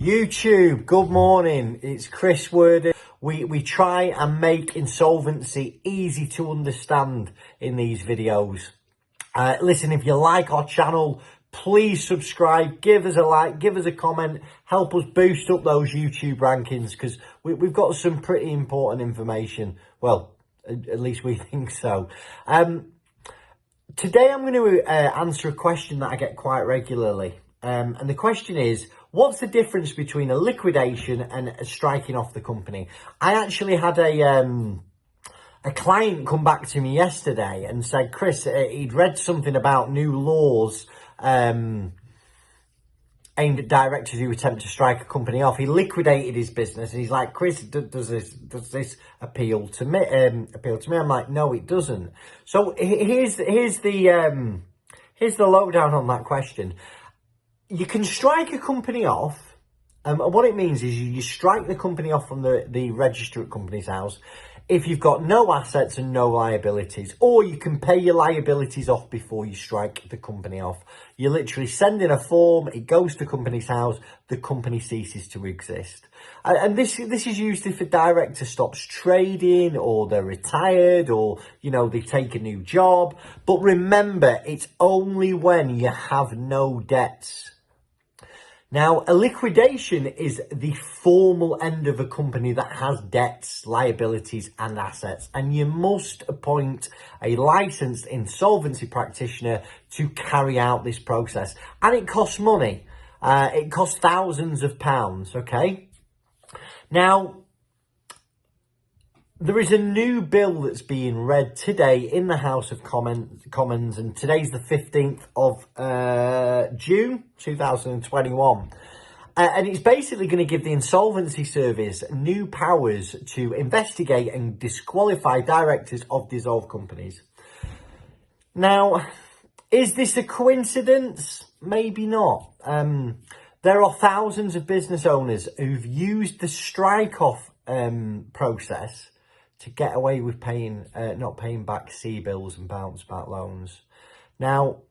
YouTube, good morning. It's Chris Worden. We try and make insolvency easy to understand in these videos. Listen, if you like our channel, please subscribe, give us a like, give us a comment, help us boost up those YouTube rankings, because we've got some pretty important information. Well, at least we think so. Today I'm going to answer a question that I get quite regularly. And the question is, what's the difference between a liquidation and a striking off the company? I actually had a client come back to me yesterday and said, Chris, he'd read something about new laws aimed at directors who attempt to strike a company off. He liquidated his business and he's like, Chris, does this appeal to me? I'm like, no, it doesn't. So here's the lowdown on that question. You can strike a company off, and what it means is you strike the company off from the register at Companies House if you've got no assets and no liabilities, or you can pay your liabilities off before you strike the company off. You literally send in a form, it goes to Companies House, the company ceases to exist. And this is used if a director stops trading, or they're retired, or, you know, they take a new job. But remember, it's only when you have no debts. Now, a liquidation is the formal end of a company that has debts, liabilities and assets, and you must appoint a licensed insolvency practitioner to carry out this process. And it costs money. It costs thousands of pounds, okay? Now, there is a new bill that's being read today in the House of Commons, and today's the 15th of June 2021. And it's basically going to give the Insolvency Service new powers to investigate and disqualify directors of dissolved companies. Now, is this a coincidence? Maybe not. There are thousands of business owners who've used the strike-off process to get away with not paying back CBILS and bounce back loans. Now,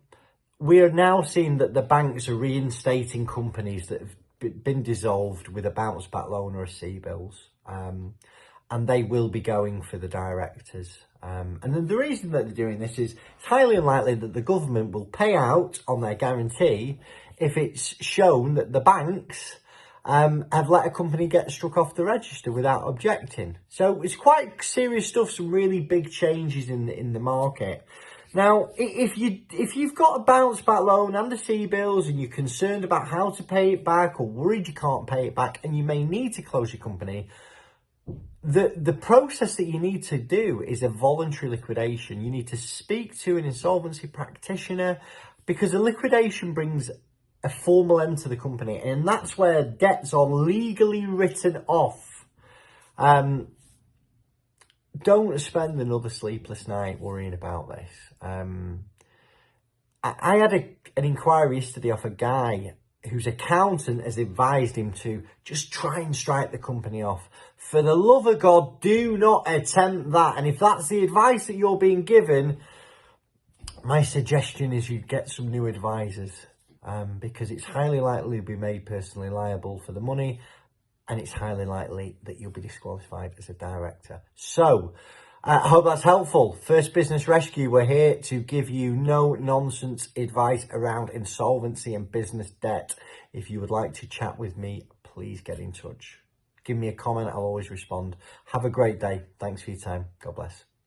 we are now seeing that the banks are reinstating companies that have been dissolved with a bounce back loan or a CBILS, and they will be going for the directors. And then the reason that they're doing this is it's highly unlikely that the government will pay out on their guarantee if it's shown that the banks have let a company get struck off the register without objecting. So it's quite serious stuff, some really big changes in the market. Now, if you've got a bounce back loan and a CBILS and you're concerned about how to pay it back, or worried you can't pay it back and you may need to close your company, the process that you need to do is a voluntary liquidation. You need to speak to an insolvency practitioner, because a liquidation brings a formal end to the company, and that's where debts are legally written off. Don't spend another sleepless night worrying about this. I had an inquiry yesterday off a guy whose accountant has advised him to just try and strike the company off. For the love of God, do not attempt that. And if that's the advice that you're being given, my suggestion is you get some new advisors. Because it's highly likely to be made personally liable for the money, and it's highly likely that you'll be disqualified as a director. So, I hope that's helpful. First Business Rescue, we're here to give you no-nonsense advice around insolvency and business debt. If you would like to chat with me, please get in touch. Give me a comment, I'll always respond. Have a great day. Thanks for your time. God bless.